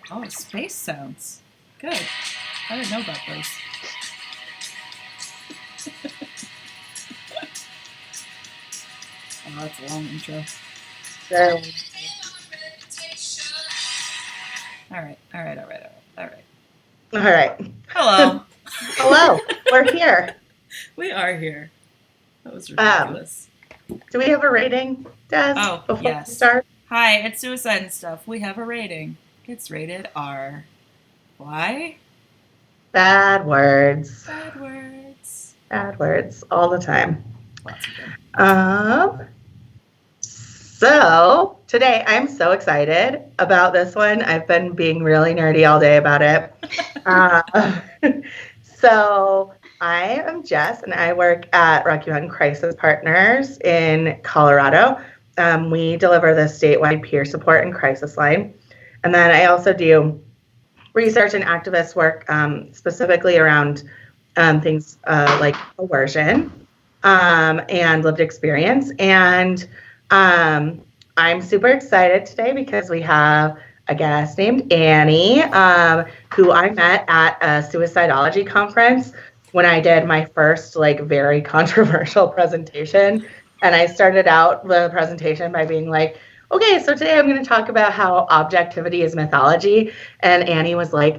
Oh, space sounds. Good. I didn't know about those. Oh, that's a long intro. Sure. All right. All right. Hello. Hello. We're here. We are here. That was Um, ridiculous. do we have a rating, Des, Oh, before we yes. start? Hi, it's Suicide and Stuff. We have a rating. It's rated R. Why? Bad words. Bad words. Bad words all the time. Lots of them. So today I'm so excited about this one. I've been being really nerdy all day about it. So I am Jess, and I work at Rocky Mountain Crisis Partners in Colorado. We deliver the statewide peer support and crisis line. And then I also do research and activist work, specifically around things like coercion and lived experience. And I'm super excited today because we have a guest named Annie, who I met at a suicidality conference when I did my first very controversial presentation. And I started out the presentation by being like, okay, so today I'm going to talk about how objectivity is mythology. And Annie was like,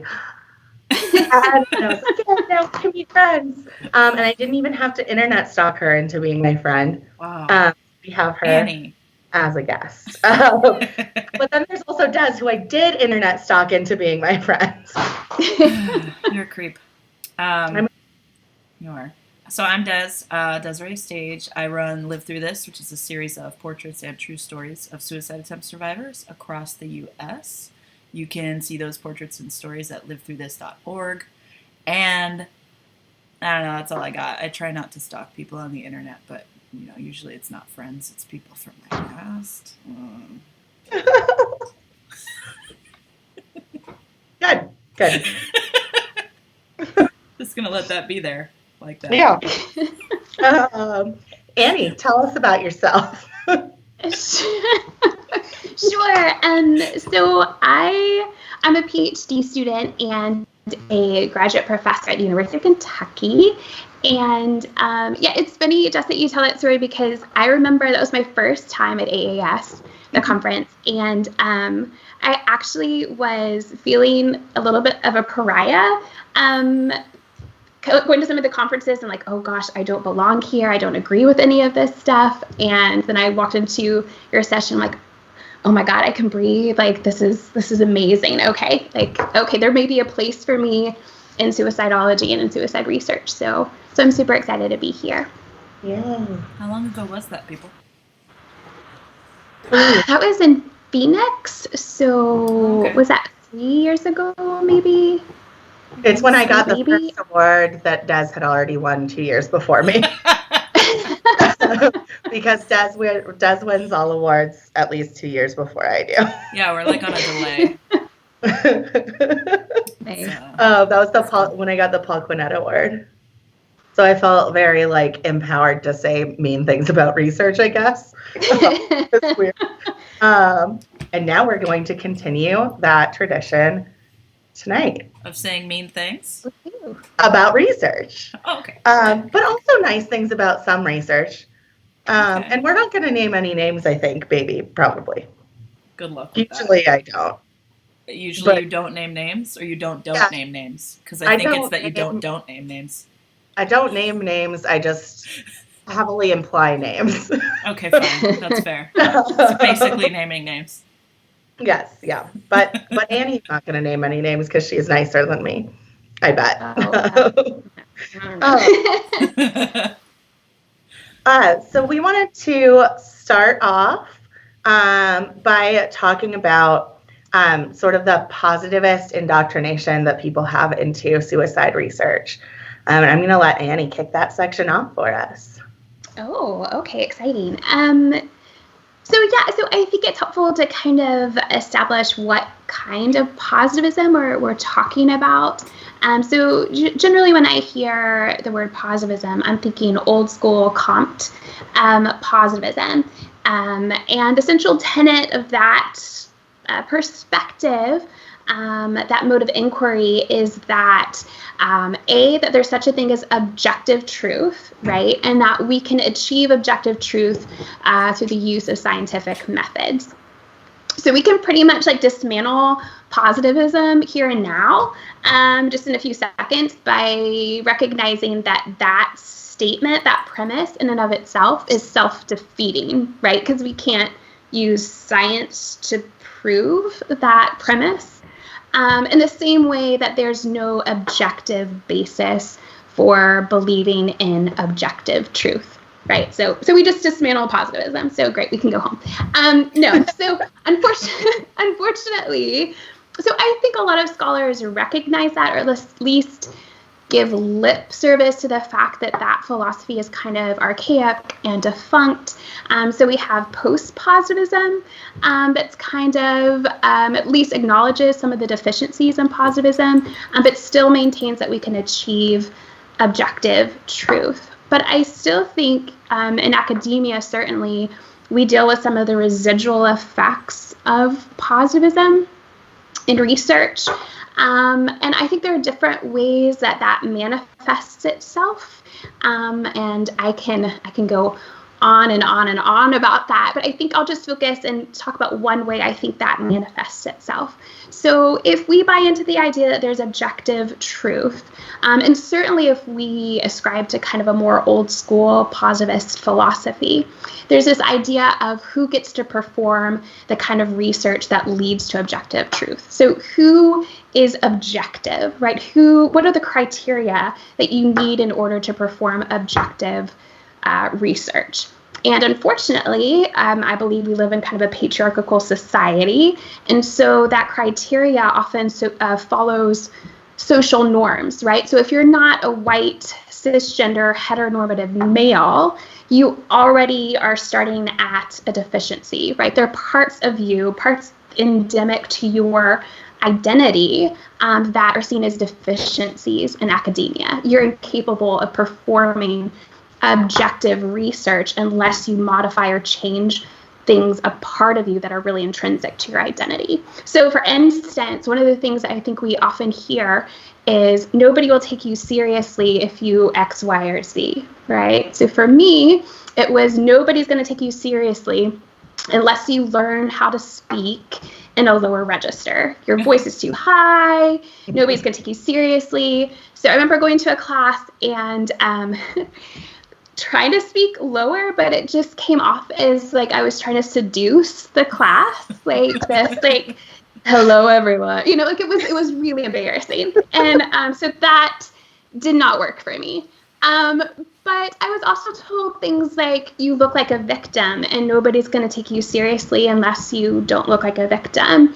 and I was like, yeah, now we can be friends. And I didn't even have to internet stalk her into being my friend. Wow. We have her Annie. as a guest. But then there's also Des, who I did internet stalk into being my friend. You're a creep. You are. So I'm Des, Dese'Rae Stage. I run Live Through This, which is a series of portraits and true stories of suicide attempt survivors across the U.S. You can see those portraits and stories at livethroughthis.org. And I don't know, that's all I got. I try not to stalk people on the internet, but usually it's not friends, it's people from my past. Good. Just gonna let that be there like that. Yeah. Annie, tell us about yourself. Sure. So I'm a PhD student and a graduate professor at the University of Kentucky. And it's funny, Jess, that you tell that story because I remember that was my first time at AAS, the conference. And I actually was feeling a little bit of a pariah. Going to some of the conferences and like, oh gosh, I don't belong here. I don't agree with any of this stuff. And then I walked into your session like, oh my God, I can breathe. Like, this is amazing. Okay. There may be a place for me in suicidology and in suicide research. So I'm super excited to be here. Yeah. How long ago was that, people? That was in Phoenix. So okay. Was that 3 years ago, maybe? It's when I got the first award that Des had already won 2 years before me. Because Des wins all awards at least 2 years before I do. Yeah, we're like on a delay. That was when I got the Paul Quinnett Award. So I felt very empowered to say mean things about research, I guess. It's weird. And now we're going to continue that tradition tonight. Of saying mean things? About research. Oh, okay. But also nice things about some research. Okay. And we're not going to name any names, I think, baby, probably. Good luck with Usually that. I don't. Usually you don't name names, or you don't name names? Because I think it's that you don't name names. I don't name names. I just heavily imply names. Okay, fine. That's fair. It's basically naming names. Yes, yeah. But Annie's not going to name any names because she's nicer than me. I bet. So we wanted to start off by talking about sort of the positivist indoctrination that people have into suicide research. And I'm going to let Annie kick that section off for us. Oh, okay. Exciting. So I think it's helpful to kind of establish what kind of positivism we're talking about. So generally when I hear the word positivism, I'm thinking old school Comte positivism. And the central tenet of that perspective that mode of inquiry is that, that there's such a thing as objective truth, right? And that we can achieve objective truth through the use of scientific methods. So we can pretty much like dismantle positivism here and now, just in a few seconds, by recognizing that statement, that premise in and of itself is self-defeating, right? Because we can't use science to prove that premise. In the same way that there's no objective basis for believing in objective truth. Right, so we just dismantle positivism. So great, we can go home. So unfortunately, so I think a lot of scholars recognize that, or at least give lip service to the fact that that philosophy is kind of archaic and defunct. So we have post-positivism that's kind of at least acknowledges some of the deficiencies in positivism, but still maintains that we can achieve objective truth. But I still think in academia, certainly, we deal with some of the residual effects of positivism in research. And I think there are different ways that manifests itself. And I can go on and on and on about that, but I think I'll just focus and talk about one way I think that manifests itself. So if we buy into the idea that there's objective truth, and certainly if we ascribe to kind of a more old school positivist philosophy, there's this idea of who gets to perform the kind of research that leads to objective truth. So who is objective, right? What are the criteria that you need in order to perform objective research? And unfortunately, I believe we live in kind of a patriarchal society. And so that criteria often follows social norms, right? So if you're not a white, cisgender, heteronormative male, you already are starting at a deficiency, right? There are parts of you, parts endemic to your identity that are seen as deficiencies in academia. You're incapable of performing objective research unless you modify or change things a part of you that are really intrinsic to your identity. So for instance, one of the things I think we often hear is nobody will take you seriously if you X, Y, or Z, right? So for me, it was nobody's going to take you seriously unless you learn how to speak in a lower register. Your voice is too high. Nobody's going to take you seriously. So I remember going to a class and trying to speak lower, but it just came off as like I was trying to seduce the class, like this, like, hello everyone, like it was really embarrassing, and so that did not work for me. But I was also told things like, you look like a victim and nobody's going to take you seriously unless you don't look like a victim.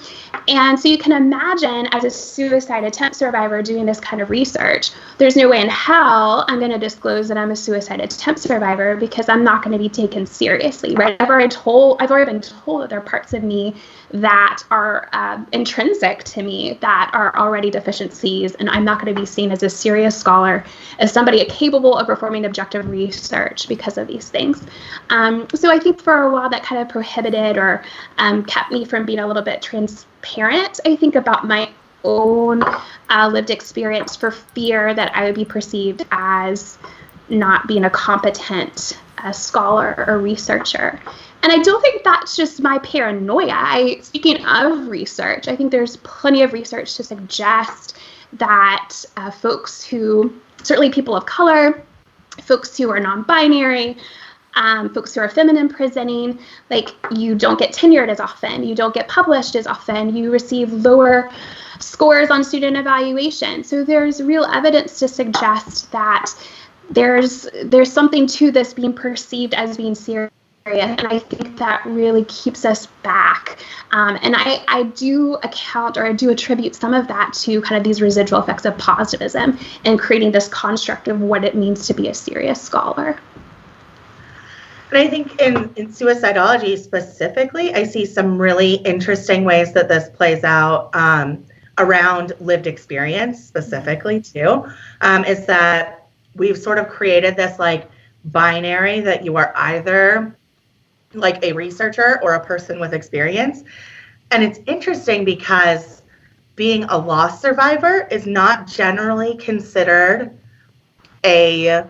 And so you can imagine, as a suicide attempt survivor doing this kind of research, there's no way in hell I'm going to disclose that I'm a suicide attempt survivor because I'm not going to be taken seriously, right? I've already been told that there are parts of me that are intrinsic to me that are already deficiencies, and I'm not going to be seen as a serious scholar, as somebody capable of performing objective research because of these things. So I think for a while that kind of prohibited or kept me from being a little bit transparent, I think, about my own lived experience, for fear that I would be perceived as not being a competent scholar or researcher. And I don't think that's just my paranoia. Speaking of research, I think there's plenty of research to suggest that folks who, certainly people of color, folks who are non-binary, folks who are feminine presenting, like, you don't get tenured as often, you don't get published as often, you receive lower scores on student evaluation. So there's real evidence to suggest that there's something to this being perceived as being serious. And I think that really keeps us back. And I do attribute some of that to kind of these residual effects of positivism and creating this construct of what it means to be a serious scholar. And I think in suicidology specifically, I see some really interesting ways that this plays out around lived experience specifically too, is that we've sort of created this like binary that you are either like a researcher or a person with experience. And it's interesting because being a loss survivor is not generally considered a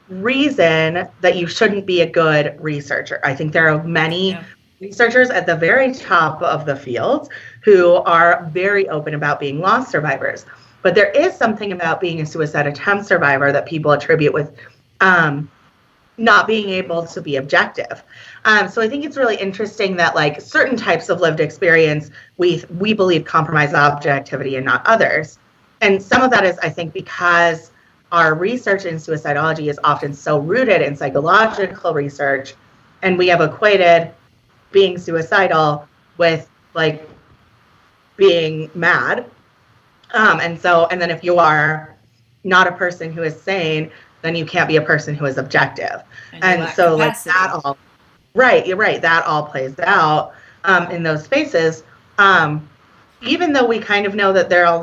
reason that you shouldn't be a good researcher. I think there are many researchers at the very top of the field who are very open about being loss survivors. But there is something about being a suicide attempt survivor that people attribute with not being able to be objective. So I think it's really interesting that like certain types of lived experience we believe compromise objectivity and not others. And some of that is, I think, because our research in suicidology is often so rooted in psychological research, and we have equated being suicidal with like being mad. And then if you are not a person who is sane, then you can't be a person who is objective. And so like that all, right, you're right, that all plays out in those spaces. Even though we kind of know that there are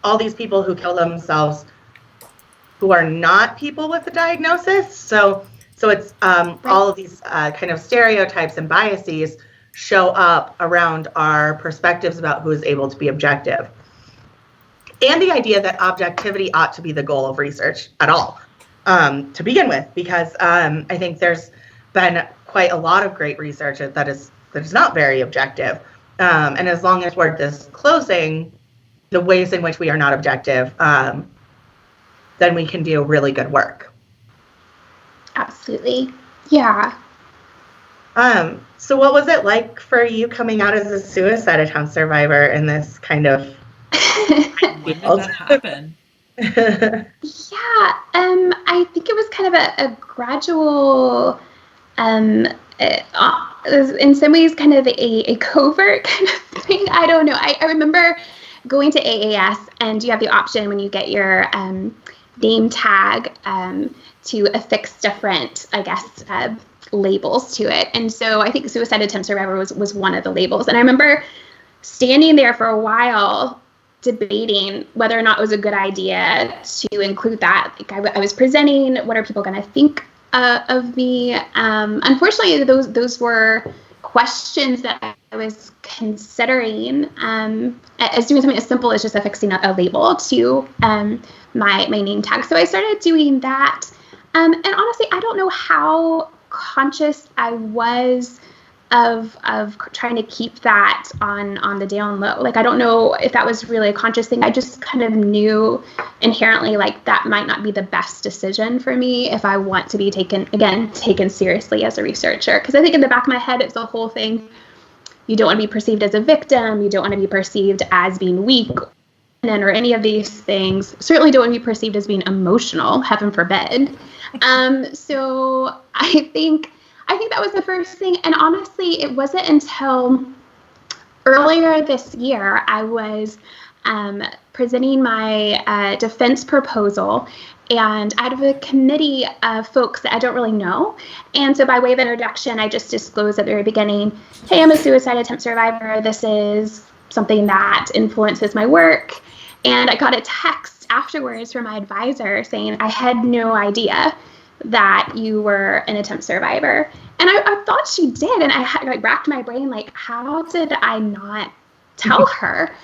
all these people who kill themselves who are not people with a diagnosis. So it's all of these kind of stereotypes and biases show up around our perspectives about who is able to be objective. And the idea that objectivity ought to be the goal of research at all, to begin with, because I think there's been quite a lot of great research that is not very objective. And as long as we're disclosing the ways in which we are not objective, then we can do really good work. Absolutely. Yeah. So what was it like for you coming out as a suicide attempt survivor in this kind of when did that happen? Yeah, I think it was kind of a gradual, in some ways kind of a covert kind of thing. I don't know. I remember going to AAS, and you have the option when you get your name tag to affix different, I guess, labels to it. And so I think suicide attempt survivor was one of the labels. And I remember standing there for a while debating whether or not it was a good idea to include that. Like I was presenting, what are people going to think of me? Unfortunately, those were questions that I was considering as doing something as simple as just affixing a label to my name tag. So I started doing that. And honestly, I don't know how conscious I was of trying to keep that on the down low. Like, I don't know if that was really a conscious thing. I just kind of knew inherently like that might not be the best decision for me if I want to be taken seriously as a researcher. Because I think in the back of my head, it's the whole thing. You don't want to be perceived as a victim. You don't want to be perceived as being weak or any of these things. Certainly don't want to be perceived as being emotional, heaven forbid. So I think that was the first thing. And honestly, it wasn't until earlier this year I was presenting my defense proposal, and out of a committee of folks that I don't really know. And so by way of introduction, I just disclosed at the very beginning, hey, I'm a suicide attempt survivor. This is something that influences my work. And I got a text afterwards from my advisor saying, I had no idea that you were an attempt survivor. And I thought she did. And I had racked my brain, like, how did I not tell her?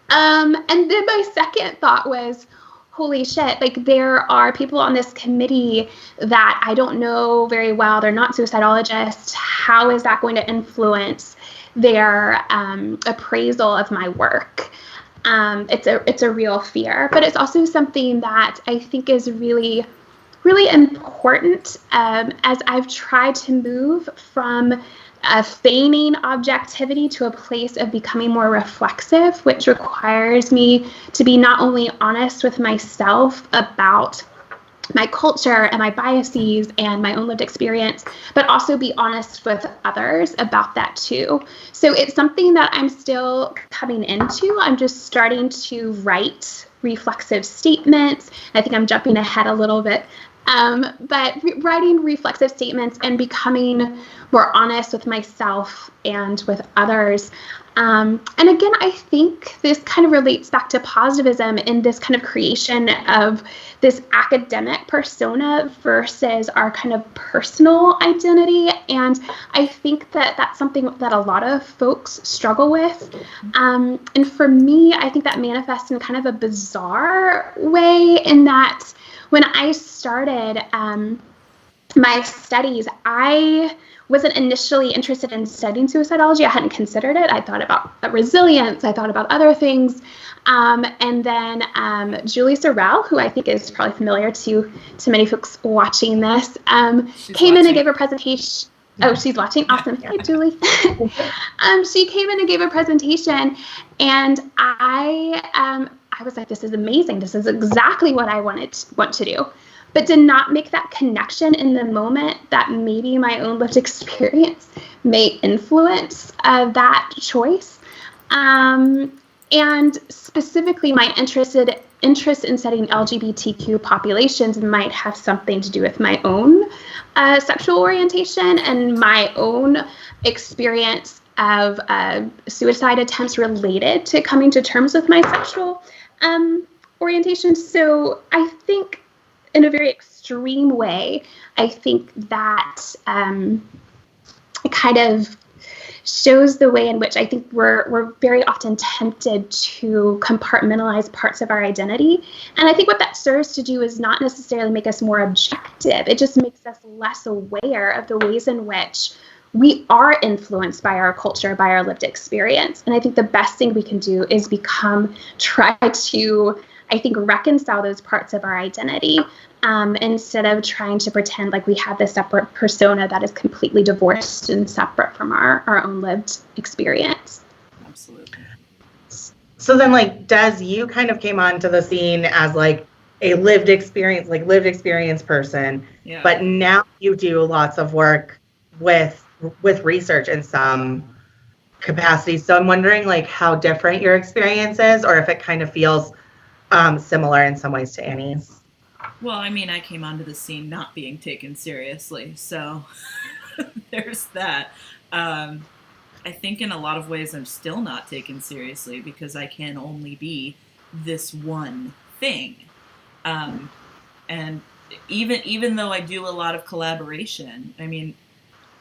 And then my second thought was, holy shit, like there are people on this committee that I don't know very well. They're not suicidologists. How is that going to influence their appraisal of my work? It's a real fear, but it's also something that I think is really, really important as I've tried to move from feigning objectivity to a place of becoming more reflexive, which requires me to be not only honest with myself about my culture and my biases and my own lived experience, but also be honest with others about that too. So it's something that I'm still coming into. I'm just starting to write reflexive statements. I think I'm jumping ahead a little bit. But writing reflexive statements and becoming more honest with myself and with others And again, I think this kind of relates back to positivism in this kind of creation of this academic persona versus our kind of personal identity. And I think that that's something that a lot of folks struggle with. And for me, I think that manifests in kind of a bizarre way in that when I started my studies, I wasn't initially interested in studying suicidology. I hadn't considered it. I thought about resilience. I thought about other things. And then Dese'Rae L, who I think is probably familiar to many folks watching this, came in and gave a presentation. Oh, she's watching. Awesome. Hey, Julie. She came in and gave a presentation, and I was like, this is amazing. This is exactly what I want to do. But did not make that connection in the moment that maybe my own lived experience may influence that choice. And specifically, my interest in studying LGBTQ populations might have something to do with my own sexual orientation and my own experience of suicide attempts related to coming to terms with my sexual orientation. So I think, in a very extreme way, I think that it kind of shows the way in which I think we're very often tempted to compartmentalize parts of our identity. And I think what that serves to do is not necessarily make us more objective. It just makes us less aware of the ways in which we are influenced by our culture, by our lived experience. And I think the best thing we can do is try to, I think, reconcile those parts of our identity instead of trying to pretend like we have this separate persona that is completely divorced and separate from our own lived experience. Absolutely. So then, like, Des, you kind of came onto the scene as like a lived experience person, Yeah. but now you do lots of work with research in some capacity. So I'm wondering, like, how different your experience is, or if it kind of feels similar in some ways to Annie's. Well, I mean, I came onto the scene not being taken seriously, so there's that. I think in a lot of ways I'm still not taken seriously because I can only be this one thing. And even though I do a lot of collaboration, I mean,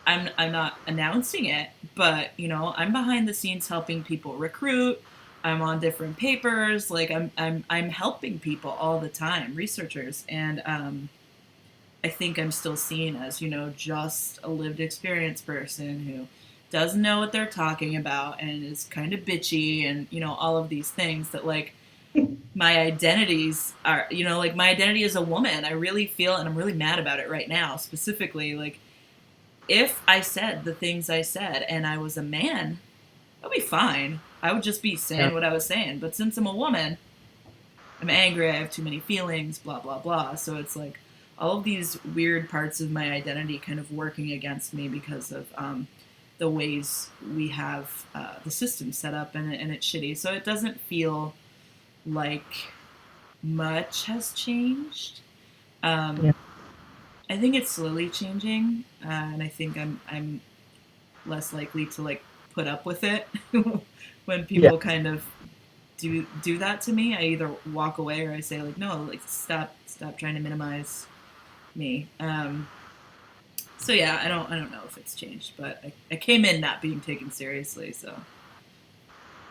I'm not announcing it, but I'm behind the scenes helping people recruit. I'm on different papers, like I'm helping people all the time, researchers, and I think I'm still seen as just a lived experience person who doesn't know what they're talking about and is kind of bitchy and all of these things that like my identities are like my identity as a woman. I really feel, and I'm really mad about it right now, specifically like if I said the things I said and I was a man, I'd be fine. I would just be saying what I was saying. But since I'm a woman, I'm angry, I have too many feelings, blah, blah, blah. So it's like all of these weird parts of my identity kind of working against me because of the ways we have the system set up, and it's shitty. So it doesn't feel like much has changed. I think it's slowly changing, and I think I'm less likely to like put up with it when people kind of do that to me. I either walk away or I say like, no, like stop trying to minimize me. So yeah, I don't know if it's changed, but I came in not being taken seriously, so.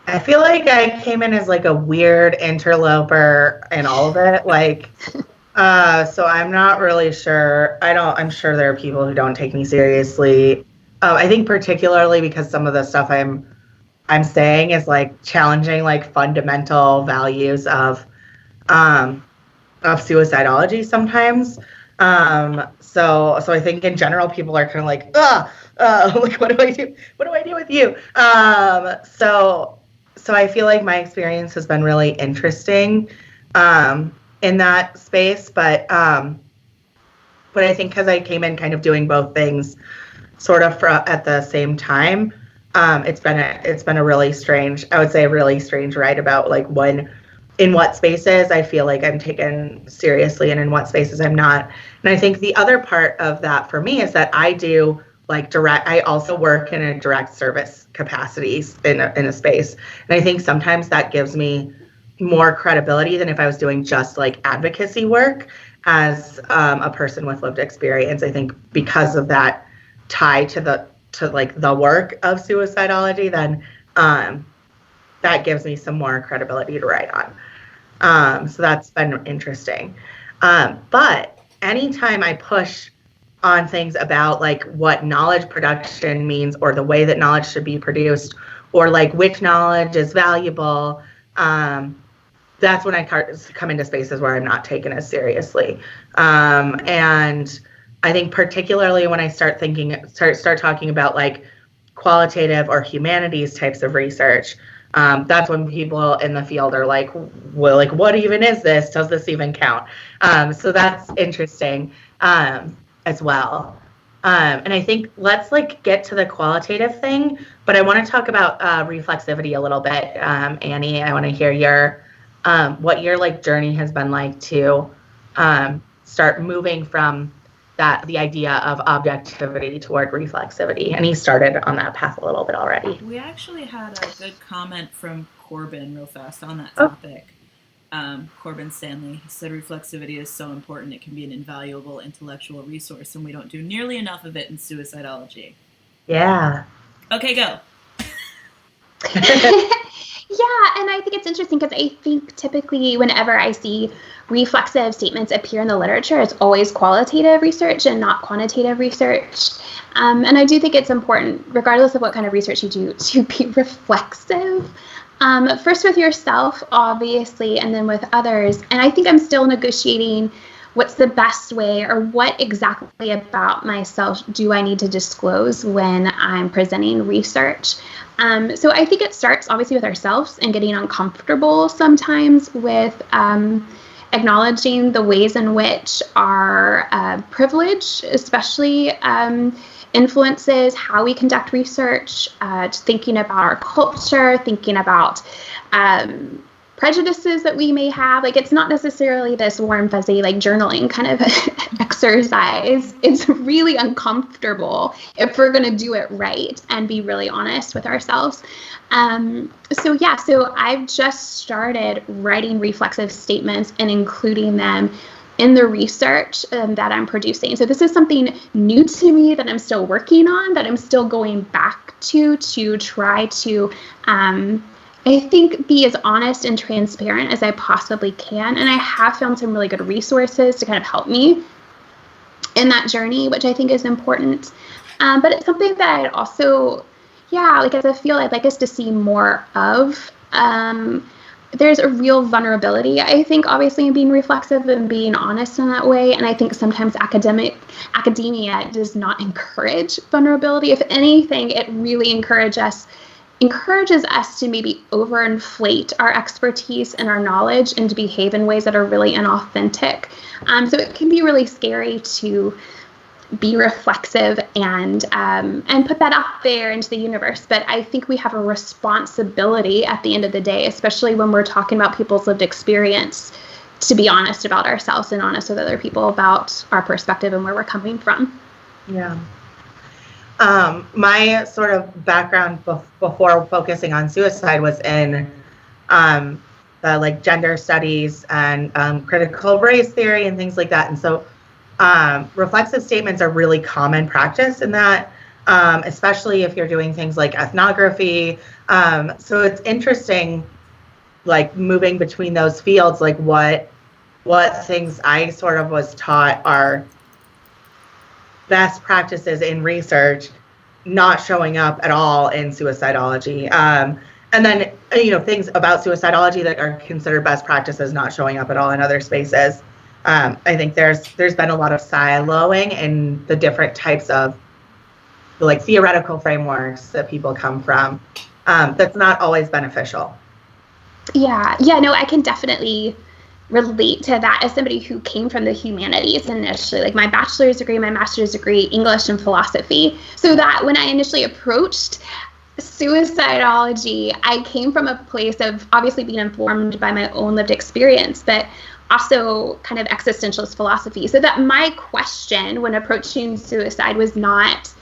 I feel like I came in as like a weird interloper in all of it, like. So I'm not really sure. I'm sure there are people who don't take me seriously. I think particularly because some of the stuff I'm saying is like challenging like fundamental values of suicidology sometimes. So I think in general people are kind of like, like what do I do? What do I do with you? So I feel like my experience has been really interesting in that space, but I think because I came in kind of doing both things sort of at the same time, it's been a really strange, I would say a really strange ride about like in what spaces I feel like I'm taken seriously and in what spaces I'm not. And I think the other part of that for me is that I do like direct. I also work in a direct service capacities in a space, and I think sometimes that gives me more credibility than if I was doing just like advocacy work as a person with lived experience. I think because of that tie to the work of suicidality, then that gives me some more credibility to write on. So that's been interesting. But anytime I push on things about like what knowledge production means, or the way that knowledge should be produced, or like which knowledge is valuable, that's when I come into spaces where I'm not taken as seriously. And I think particularly when I start talking about like qualitative or humanities types of research, that's when people in the field are like, well, like, what even is this? Does this even count? So that's interesting as well. And I think let's like get to the qualitative thing, but I want to talk about reflexivity a little bit. Annie, I want to hear what your like journey has been like to start moving from the idea of objectivity toward reflexivity. And he started on that path a little bit already. We actually had a good comment from Corbin real fast on that topic. Corbin Stanley said reflexivity is so important, it can be an invaluable intellectual resource, and we don't do nearly enough of it in suicidology. Yeah. Okay, go. Yeah, and I think it's interesting because I think typically whenever I see reflexive statements appear in the literature, it's always qualitative research and not quantitative research. And I do think it's important, regardless of what kind of research you do, to be reflexive. First with yourself, obviously, and then with others. And I think I'm still negotiating what's the best way, or what exactly about myself do I need to disclose when I'm presenting research. So I think it starts obviously with ourselves and getting uncomfortable sometimes with acknowledging the ways in which our privilege, especially influences how we conduct research, thinking about our culture, thinking about prejudices that we may have. Like, it's not necessarily this warm, fuzzy, like journaling kind of exercise. It's really uncomfortable if we're going to do it right and be really honest with ourselves. So I've just started writing reflexive statements and including them in the research that I'm producing. So this is something new to me that I'm still working on, that I'm still going back to try to, I think, be as honest and transparent as I possibly can. And I have found some really good resources to kind of help me in that journey, which I think is important. But it's something that I'd also, as I feel I'd like us to see more of. There's a real vulnerability, I think, obviously, in being reflexive and being honest in that way. And I think sometimes academia does not encourage vulnerability. If anything, it really encourages us to maybe overinflate our expertise and our knowledge and to behave in ways that are really inauthentic. So it can be really scary to be reflexive and put that out there into the universe. But I think we have a responsibility at the end of the day, especially when we're talking about people's lived experience, to be honest about ourselves and honest with other people about our perspective and where we're coming from. Yeah. My sort of background before focusing on suicide was in the like gender studies and critical race theory and things like that. And so reflexive statements are really common practice in that, especially if you're doing things like ethnography. So it's interesting, like moving between those fields, like what things I sort of was taught are best practices in research not showing up at all in suicidology. And then, things about suicidology that are considered best practices not showing up at all in other spaces. I think there's been a lot of siloing in the different types of like theoretical frameworks that people come from. That's not always beneficial. Yeah, no, I can definitely relate to that as somebody who came from the humanities initially, like my bachelor's degree, my master's degree, English and philosophy. So that when I initially approached suicidology, I came from a place of obviously being informed by my own lived experience, but also kind of existentialist philosophy. So that my question when approaching suicide was not,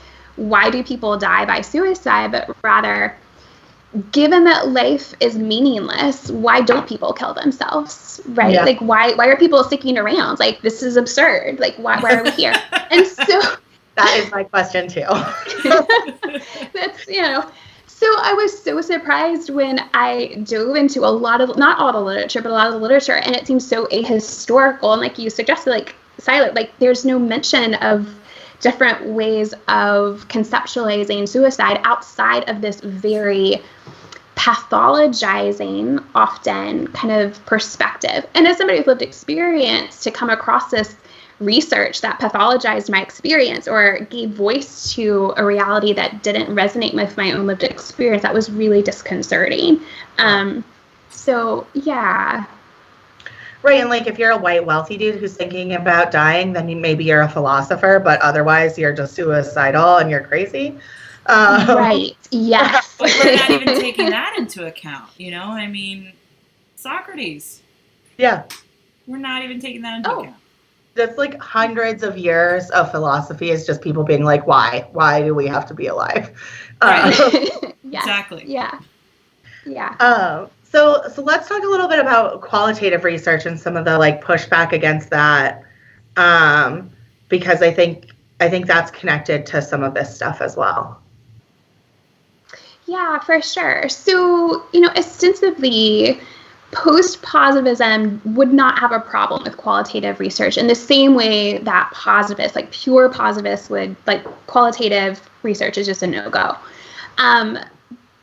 why do people die by suicide, but rather, given that life is meaningless, why don't people kill themselves, right? Yeah. Like, why are people sticking around? Like, this is absurd. Like, why are we here? And so that is my question too. that's, so I was so surprised when I dove into a lot of, not all the literature, but a lot of the literature, and it seems so ahistorical. And like you suggested, like, silent, like there's no mention of different ways of conceptualizing suicide outside of this very pathologizing, often, kind of perspective. And as somebody with lived experience, to come across this research that pathologized my experience or gave voice to a reality that didn't resonate with my own lived experience, that was really disconcerting. So, yeah. Right, and like if you're a white wealthy dude who's thinking about dying, then maybe you're a philosopher, but otherwise you're just suicidal and you're crazy. Right, yes. But we're not even taking that into account, I mean, Socrates. Yeah. We're not even taking that into account. That's like hundreds of years of philosophy is just people being like, why? Why do we have to be alive? Right. Yes. Exactly. Yeah. So let's talk a little bit about qualitative research and some of the like pushback against that, because I think that's connected to some of this stuff as well. Yeah, for sure. So, ostensibly, post-positivism would not have a problem with qualitative research in the same way that positivists, like pure positivists, would, like qualitative research is just a no-go.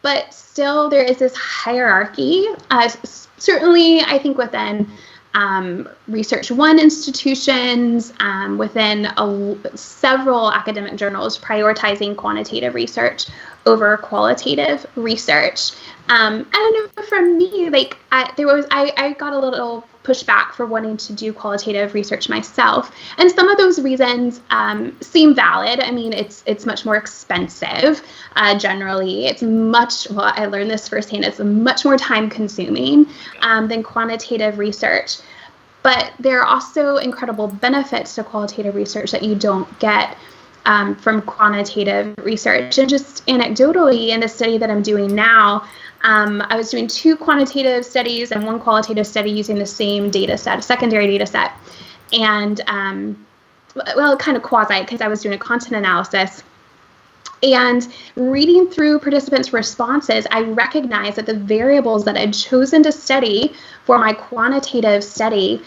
But still, there is this hierarchy. Certainly, I think within Research One institutions, within several academic journals prioritizing quantitative research over qualitative research. I don't know, for me, like I got a little pushback for wanting to do qualitative research myself, and some of those reasons seem valid. I mean, it's much more expensive. Generally, it's I learned this firsthand. It's much more time consuming than quantitative research. But there are also incredible benefits to qualitative research that you don't get from quantitative research. And just anecdotally, in the study that I'm doing now, I was doing 2 quantitative studies and 1 qualitative study using the same data set, a secondary data set. And, kind of quasi, because I was doing a content analysis. And reading through participants' responses, I recognized that the variables that I'd chosen to study for my quantitative study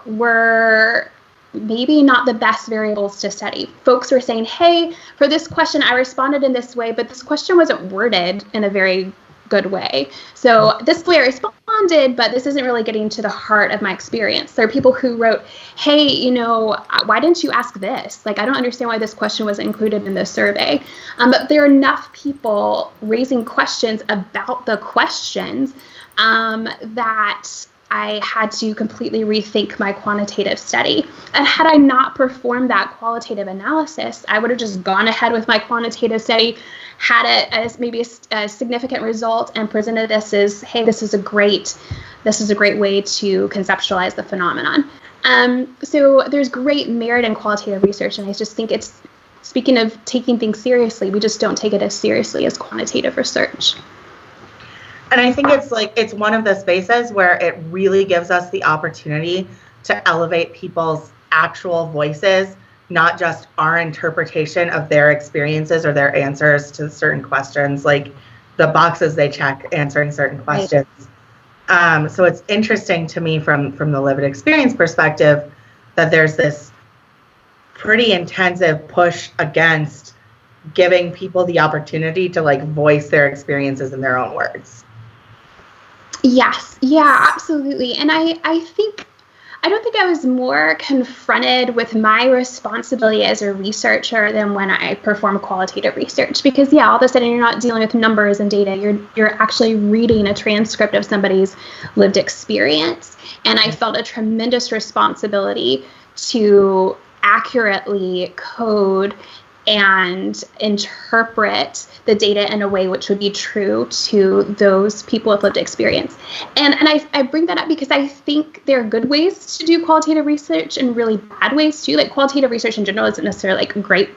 were maybe not the best variables to study. Folks were saying, hey, for this question, I responded in this way, but this question wasn't worded in a very good way. So this way I responded, but this isn't really getting to the heart of my experience. There are people who wrote, hey, why didn't you ask this? Like, I don't understand why this question was included in the survey. But there are enough people raising questions about the questions that I had to completely rethink my quantitative study. And had I not performed that qualitative analysis, I would have just gone ahead with my quantitative study, had it as maybe a significant result, and presented this as, hey, this is a great way to conceptualize the phenomenon. So there's great merit in qualitative research, and I just think it's, speaking of taking things seriously, we just don't take it as seriously as quantitative research. And I think it's one of the spaces where it really gives us the opportunity to elevate people's actual voices, not just our interpretation of their experiences or their answers to certain questions, like the boxes they check answering certain questions. Right. So it's interesting to me from the lived experience perspective that there's this pretty intensive push against giving people the opportunity to like voice their experiences in their own words. Yes. Yeah, absolutely. And I don't think I was more confronted with my responsibility as a researcher than when I perform qualitative research, because all of a sudden you're not dealing with numbers and data. You're actually reading a transcript of somebody's lived experience. And I felt a tremendous responsibility to accurately code and interpret the data in a way which would be true to those people with lived experience. And I bring that up because I think there are good ways to do qualitative research and really bad ways too. Like, qualitative research in general isn't necessarily like great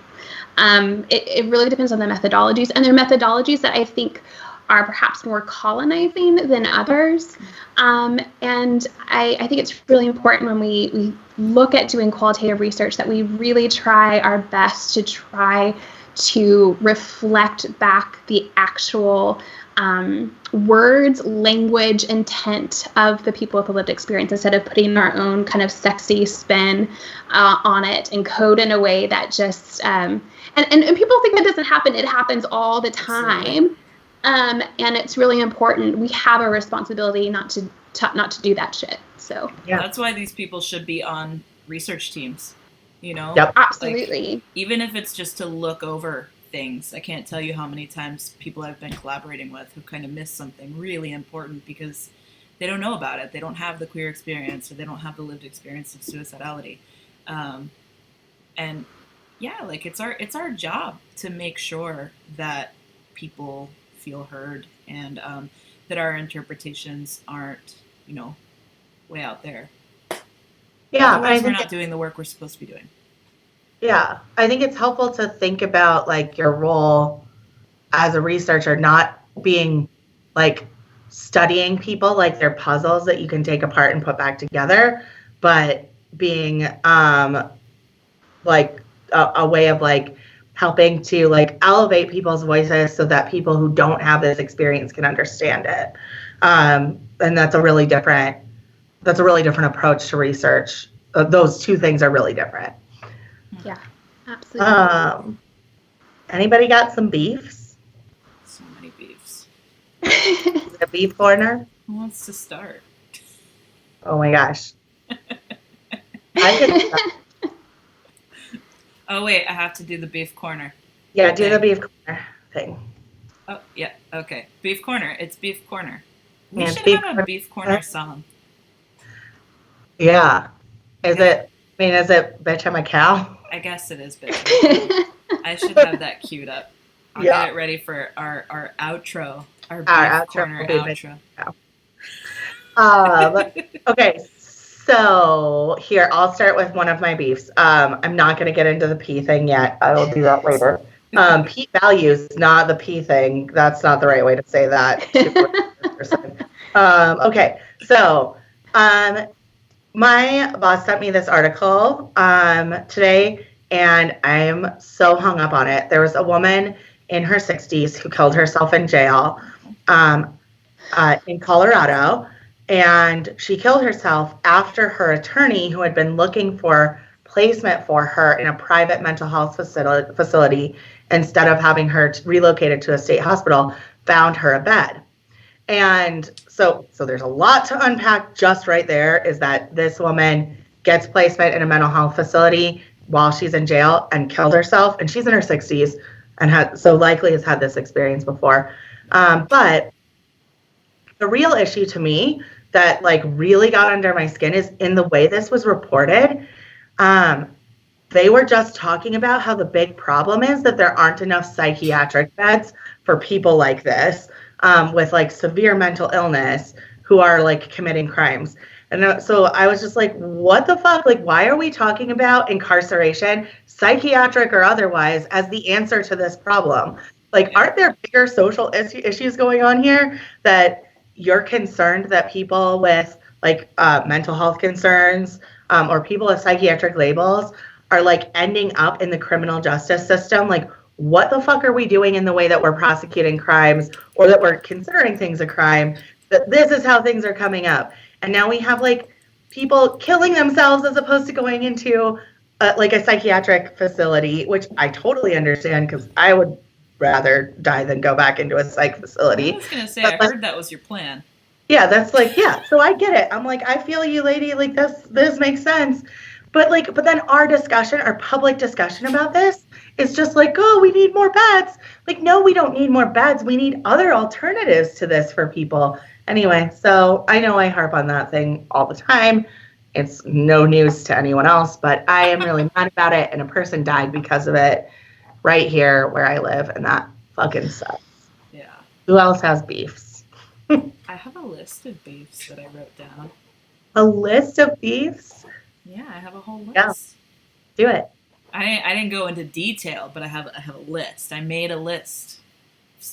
It really depends on the methodologies, and there are methodologies that I think are perhaps more colonizing than others. And I think it's really important when we look at doing qualitative research that we really try our best to try to reflect back the actual words, language, intent of the people with a lived experience instead of putting our own kind of sexy spin on it and code in a way that just and people think that doesn't happen. It happens all the time. And it's really important. We have a responsibility not to do that shit. So yeah, that's why these people should be on research teams. You know, yep. Absolutely. Like, even if it's just to look over things, I can't tell you how many times people I've been collaborating with who kind of miss something really important because they don't know about it. They don't have the queer experience, or they don't have the lived experience of suicidality. And yeah, like it's our job to make sure that people feel heard and that our interpretations aren't, way out there. Yeah, otherwise we're not doing the work we're supposed to be doing. Yeah, I think it's helpful to think about like your role as a researcher, not being like studying people like they're puzzles that you can take apart and put back together, but being like a way of like helping to like elevate people's voices so that people who don't have this experience can understand it. And that's a really different approach to research. Those two things are really different. Yeah, absolutely. Anybody got some beefs? So many beefs. Is it a beef corner? Who wants to start? Oh my gosh. Oh wait, I have to do the beef corner. Yeah, do the beef corner thing. Oh yeah, okay. Beef corner. It's beef corner. We Yeah, should have a beef corner song. Yeah. Is it Bitch I'm a Cow? I guess it is Bitch I'm a Cow. I should have that queued up. I'll get it ready for our outro. Our beef corner outro. Okay, so here, I'll start with one of my beefs. I'm not going to get into the P thing yet. I will do that later. P values, not the P thing. That's not the right way to say that. Okay, so my boss sent me this article today, and I'm so hung up on it. There was a woman in her 60s who killed herself in jail in Colorado, and she killed herself after her attorney, who had been looking for placement for her in a private mental health facility instead of having her relocated to a state hospital, found her a bed. And so there's a lot to unpack just right there, is that this woman gets placement in a mental health facility while she's in jail and killed herself. And she's in her 60s and likely has had this experience before. But the real issue to me that like really got under my skin is in the way this was reported. They were just talking about how the big problem is that there aren't enough psychiatric beds for people like this. With like severe mental illness who are like committing crimes. And so I was just like, what the fuck? Like, why are we talking about incarceration, psychiatric or otherwise, as the answer to this problem? Like, aren't there bigger social issues going on here that you're concerned that people with like mental health concerns or people with psychiatric labels are like ending up in the criminal justice system? Like, what the fuck are we doing in the way that we're prosecuting crimes or that we're considering things a crime? That this is how things are coming up. And now we have like people killing themselves as opposed to going into like a psychiatric facility, which I totally understand because I would rather die than go back into a psych facility. I was going to say, I heard that was your plan. Yeah, that's like, yeah. So I get it. I'm like, I feel you, lady. Like this makes sense. But then our public discussion about this is just like, oh, we need more beds. Like, no, we don't need more beds. We need other alternatives to this for people. Anyway, so I know I harp on that thing all the time. It's no news to anyone else, but I am really mad about it. And a person died because of it right here where I live. And that fucking sucks. Yeah. Who else has beefs? I have a list of beefs that I wrote down. A list of beefs? Yeah, I have a whole list. Yeah. Do it. I didn't go into detail, but I have a list. I made a list.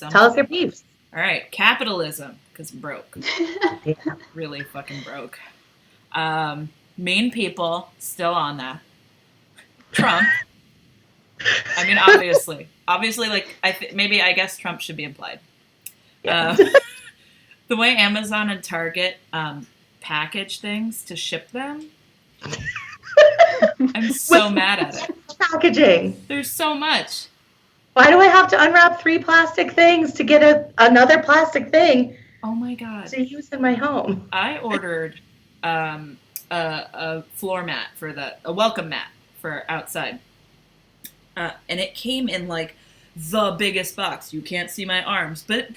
Tell us your beefs. All right, capitalism, because I'm broke. Yeah. Really fucking broke. Mean people, still on that. Trump. I mean, obviously, like I guess Trump should be implied. Yeah. The way Amazon and Target package things to ship them, I'm so mad at it. Packaging. There's so much. Why do I have to unwrap 3 plastic things to get another plastic thing? Oh my god! To use in my home. I ordered a floor mat a welcome mat for outside, and it came in like the biggest box. You can't see my arms, but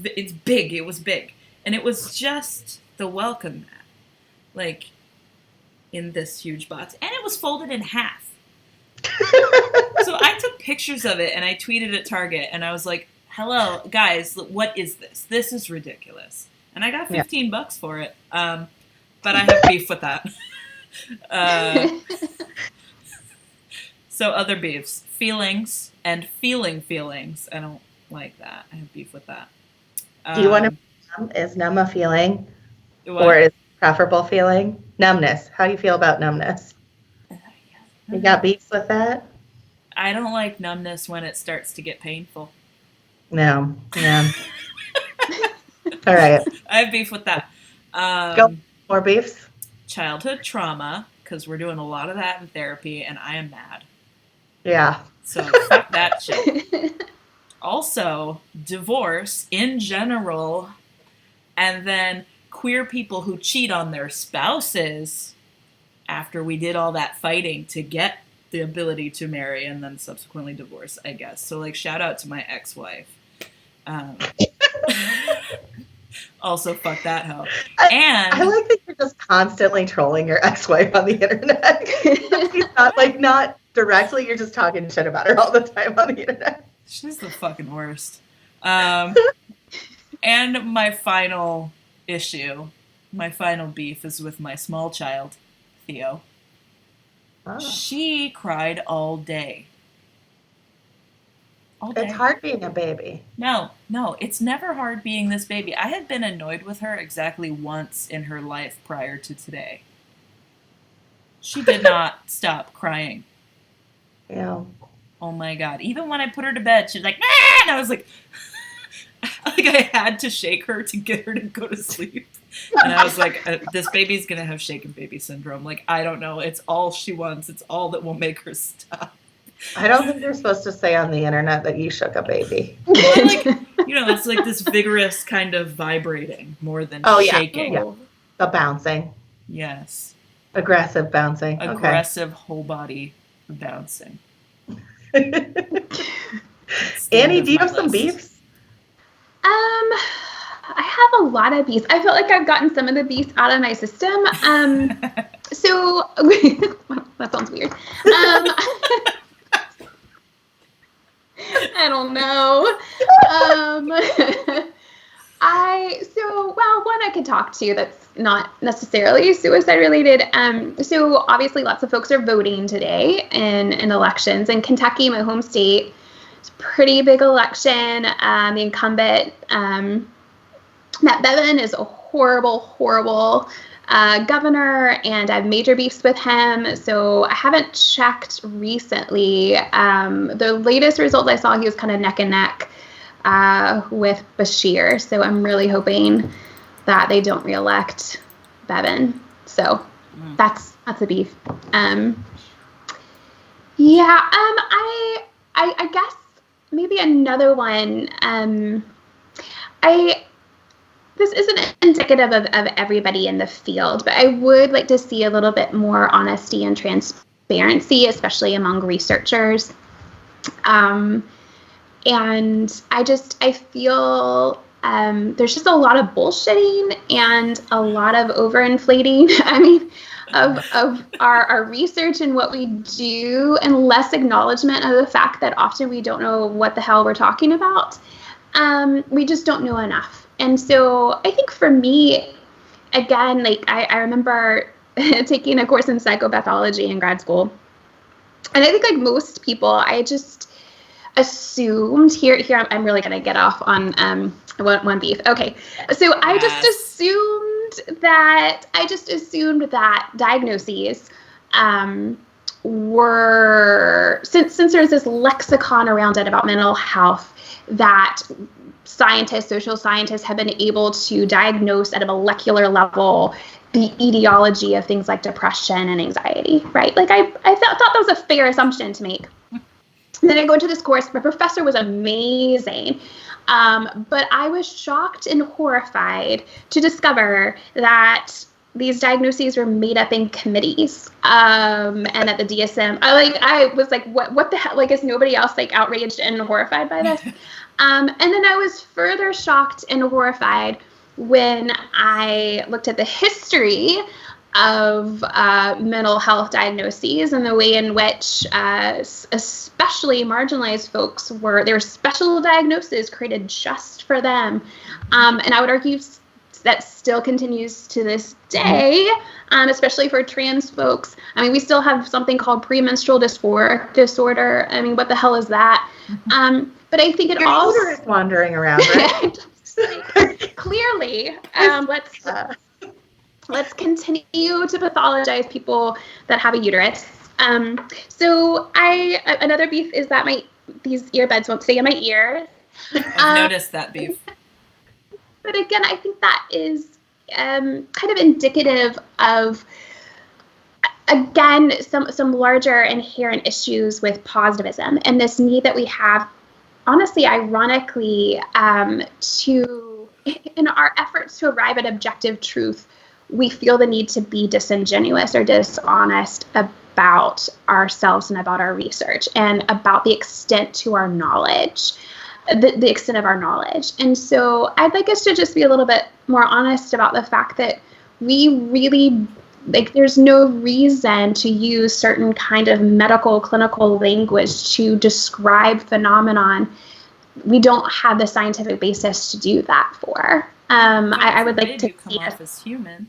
it's big. It was big, and it was just the welcome mat, like in this huge box, and it was folded in half. So I took pictures of it and I tweeted at Target and I was like, hello guys, what is this? This is ridiculous. And I got $15 for it. But I have beef with that. So other beefs, feelings and feeling feelings. I don't like that. I have beef with that. Do you want to, is numb a feeling? What? Or is preferable feeling? Numbness. How do you feel about numbness? You got beefs with that? I don't like numbness when it starts to get painful. No. Yeah. All right. I have beef with that. Go. More beefs? Childhood trauma, because we're doing a lot of that in therapy, and I am mad. Yeah. So fuck that shit. Also, divorce in general, and then queer people who cheat on their spouses after we did all that fighting to get the ability to marry and then subsequently divorce, I guess. So, like, shout out to my ex-wife. Also, fuck that hoe. And I like that you're just constantly trolling your ex-wife on the internet. She's not directly, you're just talking shit about her all the time on the internet. She's the fucking worst. And my final issue, my final beef is with my small child, Theo. Oh. She cried all day. All day. It's hard being a baby. No, it's never hard being this baby. I had been annoyed with her exactly once in her life prior to today. She did not stop crying. Yeah. Oh my god. Even when I put her to bed, she was like, ah! And I was like, I had to shake her to get her to go to sleep. And I was like, this baby's going to have shaken baby syndrome. Like, I don't know. It's all she wants. It's all that will make her stop. I don't think you're supposed to say on the internet that you shook a baby. Well, like, it's like this vigorous kind of vibrating more than shaking. Yeah. The bouncing. Yes. Aggressive bouncing. Aggressive whole body bouncing. Annie, do you have some beefs? I have a lot of beefs. I feel like I've gotten some of the beefs out of my system. So that sounds weird. I don't know. One I could talk to that's not necessarily suicide related. So obviously lots of folks are voting today in elections. In Kentucky, my home state, it's a pretty big election. The incumbent, Matt Bevin, is a horrible governor, and I have major beefs with him. So I haven't checked recently. The latest results I saw, he was kind of neck and neck with Bashir. So I'm really hoping that they don't reelect Bevin. So that's a beef. I guess maybe another one. This isn't indicative of everybody in the field, but I would like to see a little bit more honesty and transparency, especially among researchers. And I feel there's just a lot of bullshitting and a lot of overinflating. I mean, of our research and what we do, and less acknowledgement of the fact that often we don't know what the hell we're talking about. We just don't know enough. And so I think for me, again, like I remember taking a course in psychopathology in grad school. I think like most people, I just assumed here I'm really going to get off on one beef. Okay. So I just assumed that diagnoses were, since there's this lexicon around it about mental health, that social scientists have been able to diagnose at a molecular level the etiology of things like depression and anxiety, right? Like I thought that was a fair assumption to make. And then I go into this course. My professor was amazing, but I was shocked and horrified to discover that these diagnoses were made up in committees, and at the DSM. I was like, what the hell? Like, is nobody else like outraged and horrified by this? And then I was further shocked and horrified when I looked at the history of mental health diagnoses and the way in which especially marginalized folks there were special diagnoses created just for them. And I would argue that still continues to this day, especially for trans folks. I mean, we still have something called premenstrual disorder. I mean, what the hell is that? But I think it all is wandering around, right? Clearly, let's continue to pathologize people that have a uterus. So another beef is that these earbuds won't stay in my ear. I've noticed that beef. But again, I think that is kind of indicative of, again, some larger inherent issues with positivism and this need that we have, honestly, ironically, in our efforts to arrive at objective truth, we feel the need to be disingenuous or dishonest about ourselves and about our research and about the extent to our knowledge. The extent of our knowledge. And so I'd like us to just be a little bit more honest about the fact that we really, there's no reason to use certain kind of medical, clinical language to describe phenomenon we don't have the scientific basis to do that for. I would like to come off as human.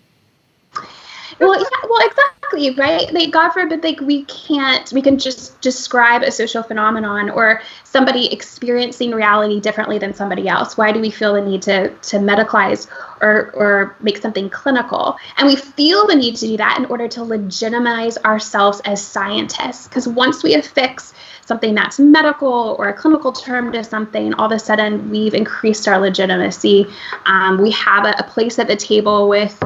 Well, exactly, right? Like, God forbid, we can just describe a social phenomenon or somebody experiencing reality differently than somebody else. Why do we feel the need to medicalize or make something clinical? And we feel the need to do that in order to legitimize ourselves as scientists. Because once we affix something that's medical or a clinical term to something, all of a sudden we've increased our legitimacy. We have a place at the table with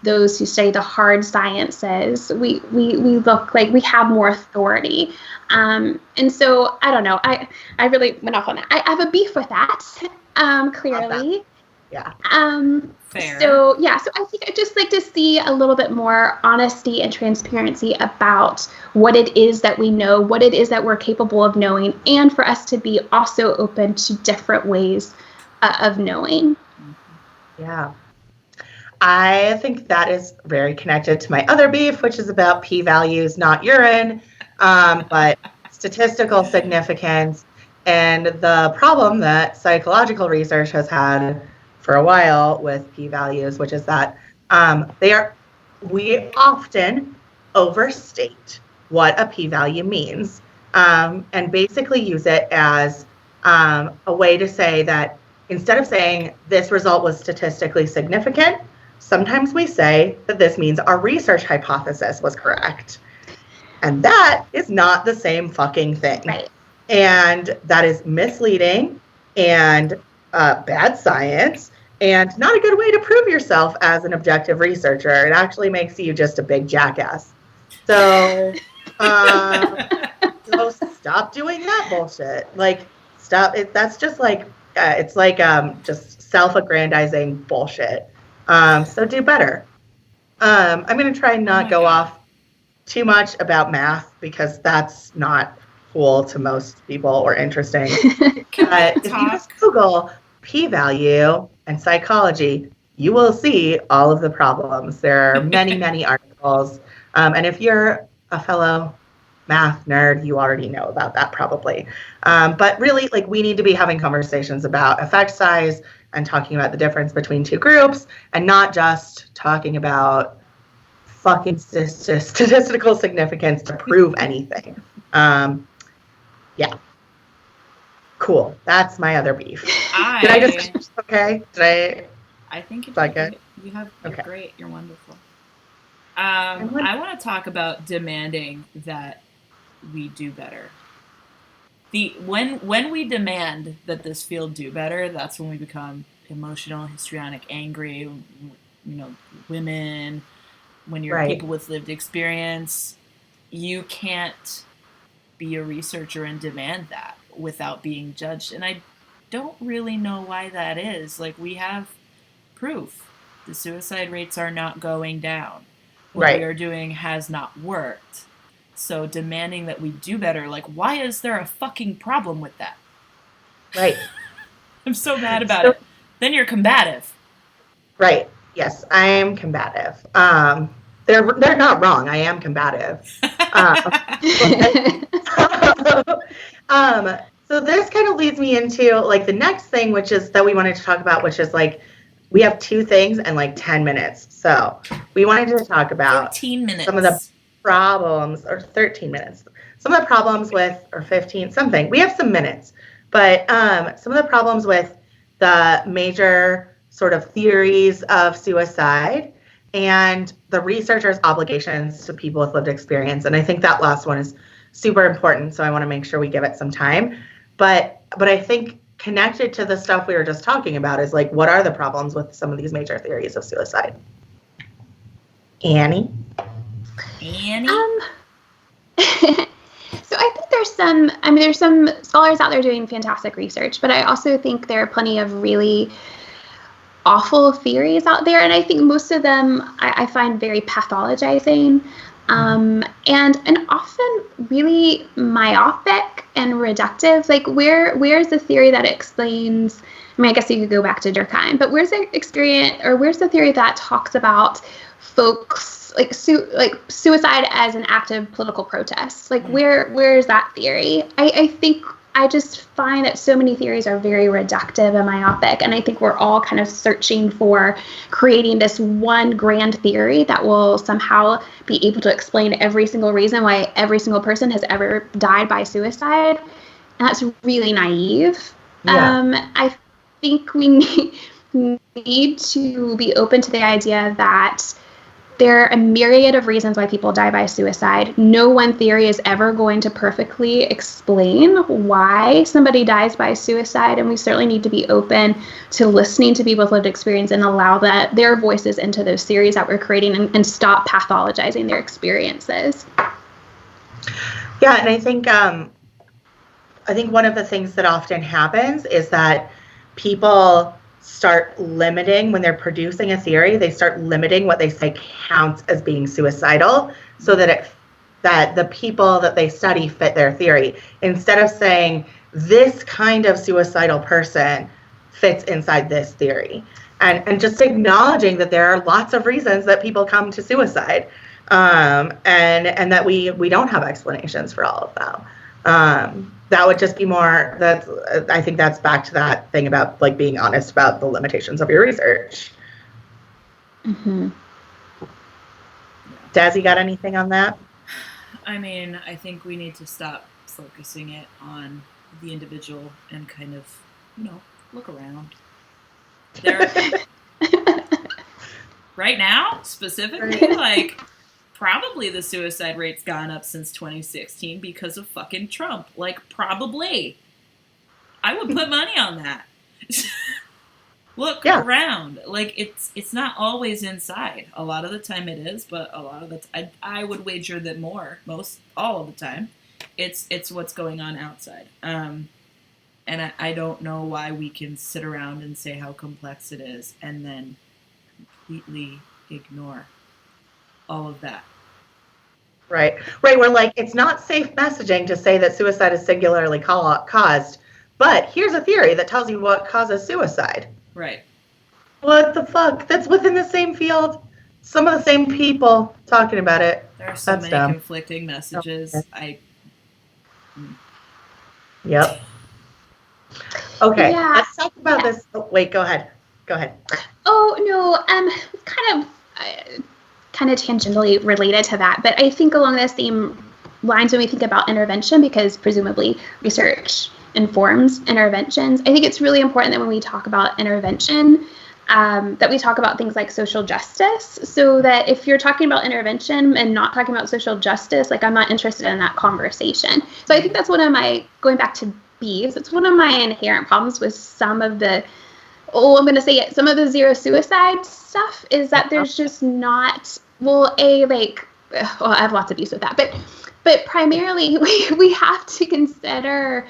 those who study the hard sciences. We look like we have more authority. And so, I don't know, I really went off on that. I have a beef with that, clearly. Yeah. Fair. So I think I'd just like to see a little bit more honesty and transparency about what it is that we know, what it is that we're capable of knowing, and for us to be also open to different ways of knowing. Yeah. I think that is very connected to my other beef, which is about p-values, not urine, but statistical significance, and the problem that psychological research has had for a while with p-values, which is that we often overstate what a p-value means, and basically use it as a way to say that instead of saying this result was statistically significant, sometimes we say that this means our research hypothesis was correct. And that is not the same fucking thing. Right. And that is misleading and bad science and not a good way to prove yourself as an objective researcher. It actually makes you just a big jackass. So, so stop doing that bullshit. Like, stop it. That's just like, it's like just self-aggrandizing bullshit. So do better. I'm going to try and not go off too much about math because that's not cool to most people or interesting. If you just Google p-value and psychology, you will see all of the problems. There are many, many articles. And if you're a fellow math nerd, you already know about that probably. But really, like, we need to be having conversations about effect size and talking about the difference between two groups and not just talking about fucking statistical significance to prove anything. Yeah. Cool. That's my other beef. Did I just okay? I think you're you're great. You're wonderful. I want to talk about demanding that we do better. When we demand that this field do better, that's when we become emotional, histrionic, angry. Women. When you're people with lived experience, you can't be a researcher and demand that without being judged. And I don't really know why that is. Like, we have proof. The suicide rates are not going down. What we are doing has not worked. So demanding that we do better, like, why is there a fucking problem with that? Right. I'm so mad about it. Then you're combative. Right. Yes, I am combative. They're not wrong. I am combative. So this kind of leads me into like the next thing, which is that we wanted to talk about, which is like we have 2 things and like 10 minutes. So we wanted to talk about 13 minutes. Some of the problems, or 13 minutes. Some of the problems with, or 15 something. We have some minutes, but some of the problems with the major sort of theories of suicide and the researcher's obligations to people with lived experience. And I think that last one is super important, so I want to make sure we give it some time. But I think connected to the stuff we were just talking about is like, what are the problems with some of these major theories of suicide? Annie? So I think there's some scholars out there doing fantastic research, but I also think there are plenty of really awful theories out there, and I think most of them I find very pathologizing, and often really myopic and reductive. Like, where's the theory that explains? I mean, I guess you could go back to Durkheim, but where's the experience, or where's the theory that talks about folks like suicide as an act of political protest? Like, where is that theory? I think I just find that so many theories are very reductive and myopic, and I think we're all kind of searching for creating this one grand theory that will somehow be able to explain every single reason why every single person has ever died by suicide, and that's really naive. Yeah. I think we need to be open to the idea that there are a myriad of reasons why people die by suicide. No one theory is ever going to perfectly explain why somebody dies by suicide, and we certainly need to be open to listening to people with lived experience and allow their voices into those theories that we're creating, and stop pathologizing their experiences. Yeah, and I think one of the things that often happens is that people start limiting, when they're producing a theory, they start limiting what they say counts as being suicidal, so that the people that they study fit their theory, instead of saying this kind of suicidal person fits inside this theory, and just acknowledging that there are lots of reasons that people come to suicide, and that we don't have explanations for all of them. That would just be more, I think that's back to that thing about like being honest about the limitations of your research. Mm-hmm. Dazzy, got anything on that? I mean, I think we need to stop focusing it on the individual and kind of, look around. Right now, specifically, like, probably the suicide rate's gone up since 2016 because of fucking Trump. Like, probably. I would put money on that. Look around. Like, it's not always inside. A lot of the time it is, but a lot of the time, I would wager that all of the time, it's what's going on outside. And I don't know why we can sit around and say how complex it is and then completely ignore all of that. Right. We're like, it's not safe messaging to say that suicide is singularly caused, but here's a theory that tells you what causes suicide. Right. What the fuck? That's within the same field. Some of the same people talking about it. There are so many conflicting messages. Yep. Okay. Yeah. Let's talk about this. Oh, wait, go ahead. Oh, no. Kind of kind of tangentially related to that, but I think along the same lines when we think about intervention, because presumably research informs interventions, I think it's really important that when we talk about intervention, that we talk about things like social justice, so that if you're talking about intervention and not talking about social justice, like I'm not interested in that conversation. So I think that's one of my, going back to B's, it's one of my inherent problems with some of the, I'm going to say it, some of the zero suicide stuff is that there's just not, I have lots of B's with that, but primarily we have to consider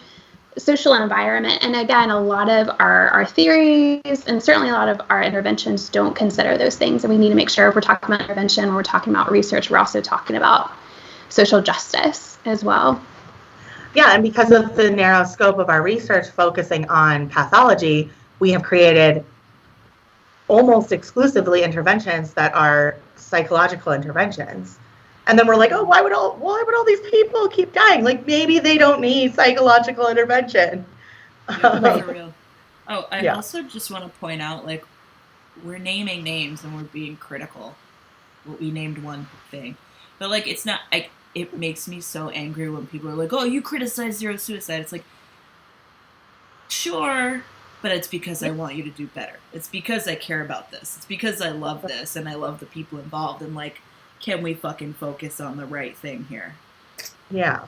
social environment. And again, a lot of our theories and certainly a lot of our interventions don't consider those things. And we need to make sure if we're talking about intervention, when we're talking about research, we're also talking about social justice as well. Yeah, and because of the narrow scope of our research focusing on pathology, we have created almost exclusively interventions that are psychological interventions. And then we're like, oh, why would all these people keep dying? Like, maybe they don't need psychological intervention. Yeah, for real. Oh, I also just want to point out, like, we're naming names and we're being critical. Well, we named one thing. But, like, it's not, it makes me so angry when people are like, oh, you criticize zero suicide. It's like, sure, but it's because I want you to do better. It's because I care about this. It's because I love this and I love the people involved. And, like, can we fucking focus on the right thing here? Yeah.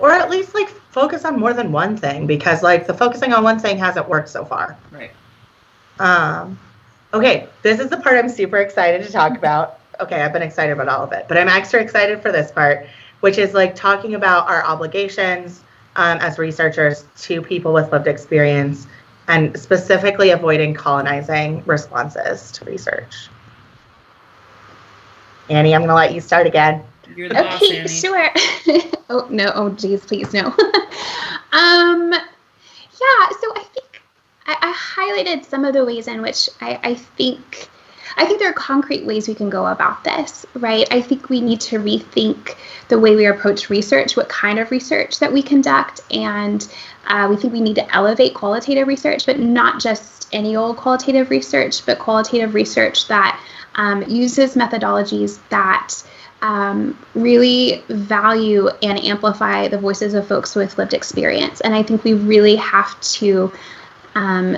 Or at least, like, focus on more than one thing, because, like, the focusing on one thing hasn't worked so far. Right. Okay, this is the part I'm super excited to talk about. Okay, I've been excited about all of it, but I'm extra excited for this part, which is, like, talking about our obligations as researchers to people with lived experience, and specifically avoiding colonizing responses to research. Annie, I'm going to let you start again. You're the boss, Annie. Sure. Oh, no. Oh, geez, please, no. So I think I highlighted some of the ways in which I think there are concrete ways we can go about this, right? I think we need to rethink the way we approach research, what kind of research that we conduct, and we think we need to elevate qualitative research, but not just any old qualitative research, but qualitative research that uses methodologies that really value and amplify the voices of folks with lived experience. And I think we really have to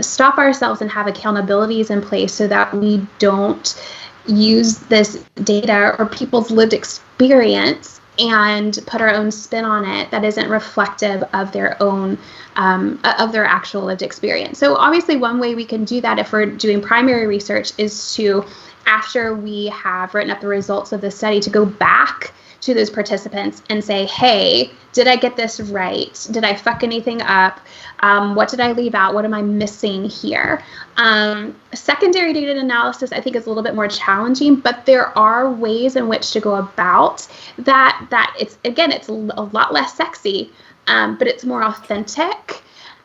stop ourselves and have accountabilities in place so that we don't use this data or people's lived experience and put our own spin on it that isn't reflective of their own, of their actual lived experience. So obviously one way we can do that if we're doing primary research is to, after we have written up the results of the study, to go back to those participants and say, hey, did I get this right? Did I fuck anything up? What did I leave out? What am I missing here? Secondary data analysis, I think, is a little bit more challenging, but there are ways in which to go about that. It's a lot less sexy, but it's more authentic.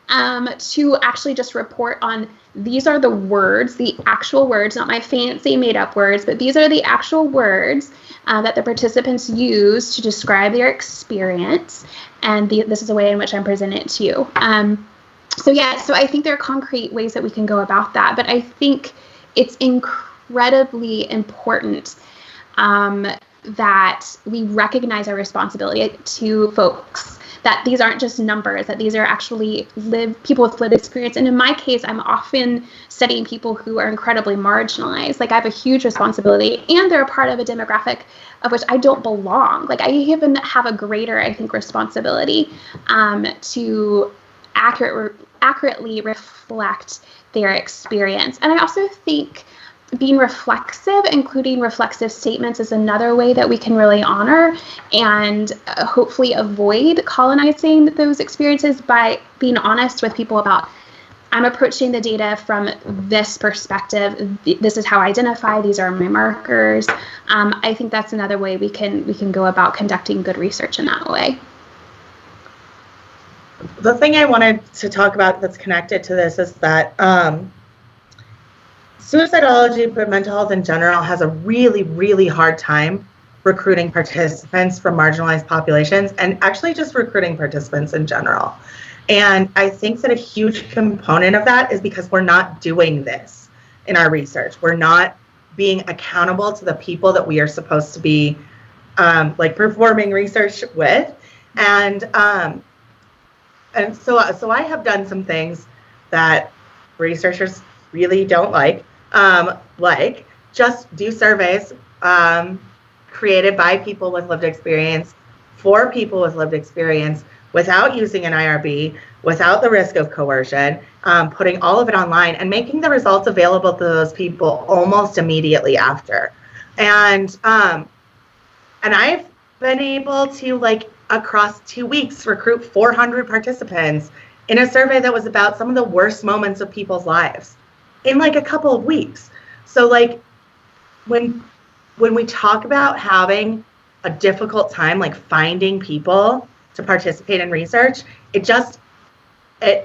To actually just report on, these are the words, the actual words, not my fancy made up words, but these are the actual words that the participants use to describe their experience. And this is a way in which I'm presenting it to you. So I think there are concrete ways that we can go about that. But I think it's incredibly important that we recognize our responsibility to folks, that these aren't just numbers, that these are actually people with lived experience. And in my case, I'm often studying people who are incredibly marginalized. Like, I have a huge responsibility, and they're a part of a demographic of which I don't belong. Like, I even have a greater, I think, responsibility to accurately reflect their experience. And I also think being reflexive, including reflexive statements, is another way that we can really honor and hopefully avoid colonizing those experiences by being honest with people about, I'm approaching the data from this perspective. This is how I identify. These are my markers. I think that's another way we can go about conducting good research in that way. The thing I wanted to talk about that's connected to this is that suicidality, but mental health in general, has a really, really hard time recruiting participants from marginalized populations, and actually just recruiting participants in general. And I think that a huge component of that is because we're not doing this in our research. We're not being accountable to the people that we are supposed to be like performing research with. And so I have done some things that researchers really don't like just do surveys created by people with lived experience for people with lived experience without using an IRB, without the risk of coercion, putting all of it online and making the results available to those people almost immediately after. And I've been able to, like, across 2 weeks, recruit 400 participants in a survey that was about some of the worst moments of people's lives in like a couple of weeks. So like when we talk about having a difficult time, like finding people to participate in research, it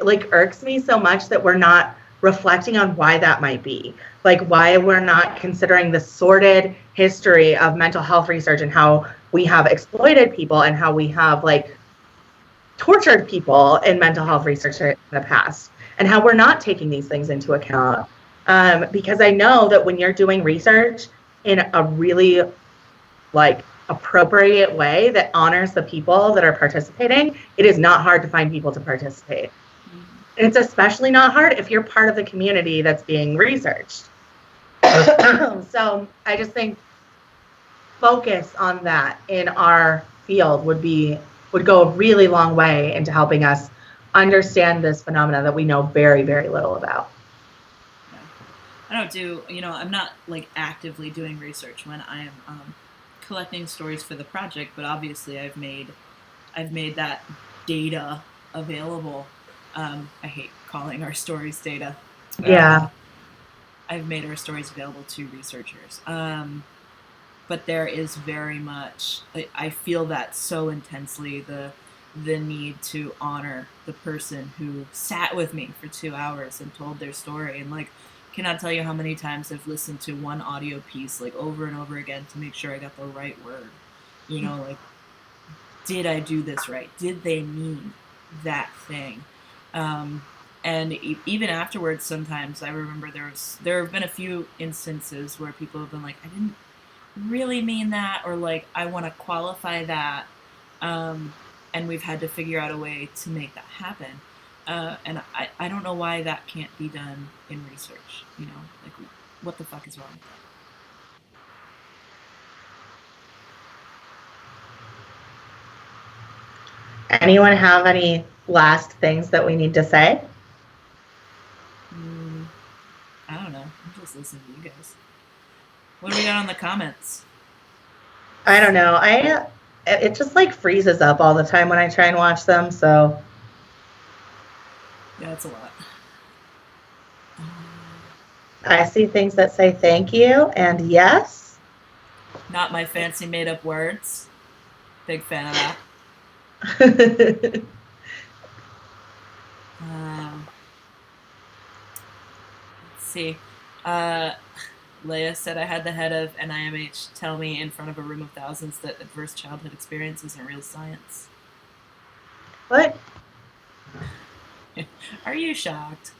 like irks me so much that we're not reflecting on why that might be. Like why we're not considering the sordid history of mental health research and how we have exploited people and how we have like tortured people in mental health research in the past, and how we're not taking these things into account. Because I know that when you're doing research in a really like appropriate way that honors the people that are participating, it is not hard to find people to participate. And it's especially not hard if you're part of the community that's being researched. So I just think focus on that in our field would go a really long way into helping us understand this phenomena that we know very, very little about. I'm not like actively doing research when I am collecting stories for the project, but obviously I've made that data available. I hate calling our stories data. Yeah. I've made our stories available to researchers. But there is very much, I feel that so intensely, the need to honor the person who sat with me for 2 hours and told their story. And like, cannot tell you how many times I've listened to one audio piece like over and over again to make sure I got the right word. You know, like, did I do this right? Did they mean that thing? And even afterwards, sometimes I remember there have been a few instances where people have been like, I didn't really mean that, or like, I want to qualify that. And we've had to figure out a way to make that happen. And I don't know why that can't be done in research. You know, like, what the fuck is wrong with that? Anyone have any last things that we need to say? I don't know. I'm just listening to you guys. What do we got on the comments? I don't know. It just like freezes up all the time when I try and watch them, so. Yeah, that's a lot. I see things that say thank you and yes. Not my fancy made up words. Big fan of that. Let's see. Leia said, I had the head of NIMH tell me in front of a room of thousands that adverse childhood experience isn't real science. What? Are you shocked?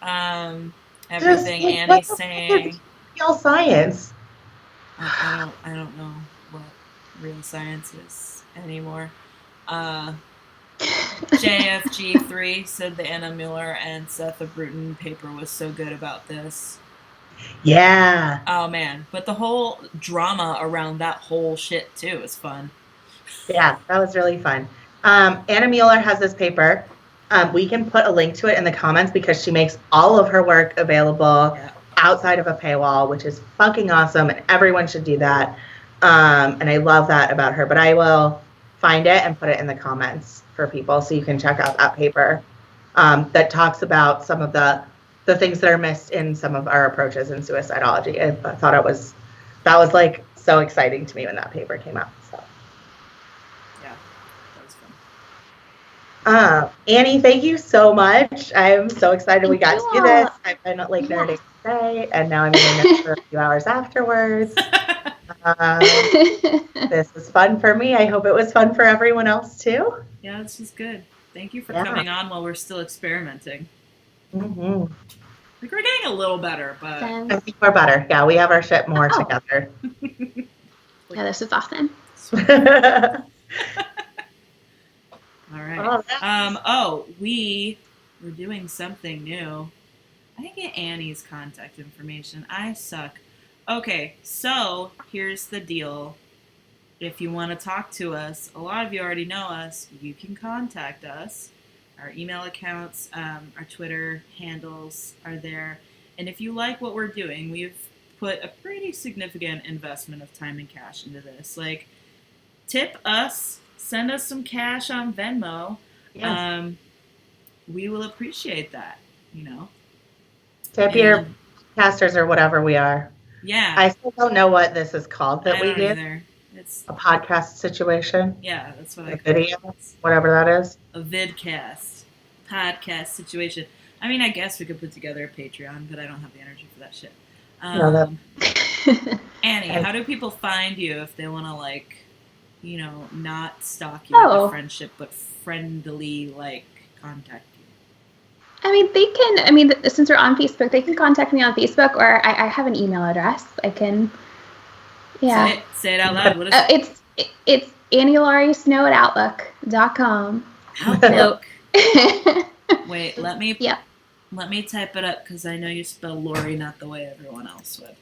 Everything like, Annie's saying. Real science. I don't know what real science is anymore. JFG3 said the Anna Miller and Seth Bruton paper was so good about this. Yeah. Oh man, but the whole drama around that whole shit too is fun. Yeah, that was really fun. Anna Mueller has this paper. We can put a link to it in the comments because she makes all of her work available outside of a paywall, which is fucking awesome, and everyone should do that. And I love that about her, but I will find it and put it in the comments for people so you can check out that paper that talks about some of the things that are missed in some of our approaches in suicidology. I thought that was like so exciting to me when that paper came out. So. Yeah, that was fun. Annie, thank you so much. I'm so excited we got to do this. I've been like nerding today, and now I'm doing it for a few hours afterwards. This is fun for me. I hope it was fun for everyone else too. Yeah, this is good. Thank you for coming on while we're still experimenting. Mm-hmm. think we're getting a little better, but I think we're better. Yeah, we have our shit more Oh. together. Yeah, this is awesome. all right. We're doing something new. I didn't get Annie's contact information. I suck. Okay, so here's the deal. If you want to talk to us, a lot of you already know us. You can contact us. Our email accounts, our Twitter handles are there. And if you like what we're doing, we've put a pretty significant investment of time and cash into this. Like, tip us, send us some cash on Venmo. Yes. We will appreciate that, you know. Tip your casters or whatever we are. Yeah. I still don't know what this is called that we do. Either. It's a podcast situation. Yeah, that's what I call video, it. Whatever that is. A vidcast. Podcast situation. I mean, I guess we could put together a Patreon, but I don't have the energy for that shit. Annie, how do people find you if they want to, like, you know, not stalk you at the friendship, but friendly, like, contact you? I mean, they can, since we're on Facebook, they can contact me on Facebook, or I have an email address. I can, yeah. Say it out loud. What is it? It's AnnieLaurieSnow@outlook.com. Outlook. Wait, let me Yep. Let me type it up because I know you spell Lori not the way everyone else would.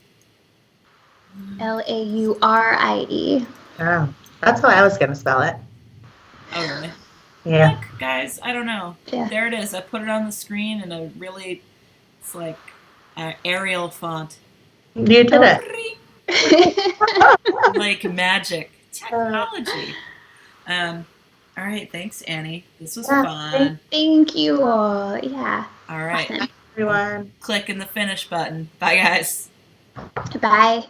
Laurie. Oh, that's how I was going to spell it. Oh, really? Yeah. Look, guys, I don't know. Yeah. There it is. I put it on the screen in a really, it's like Arial font. You did it. Like magic. Technology. All right, thanks, Annie. This was fun. Thank you all. Yeah. All right. Awesome. Everyone. Clicking the finish button. Bye, guys. Bye.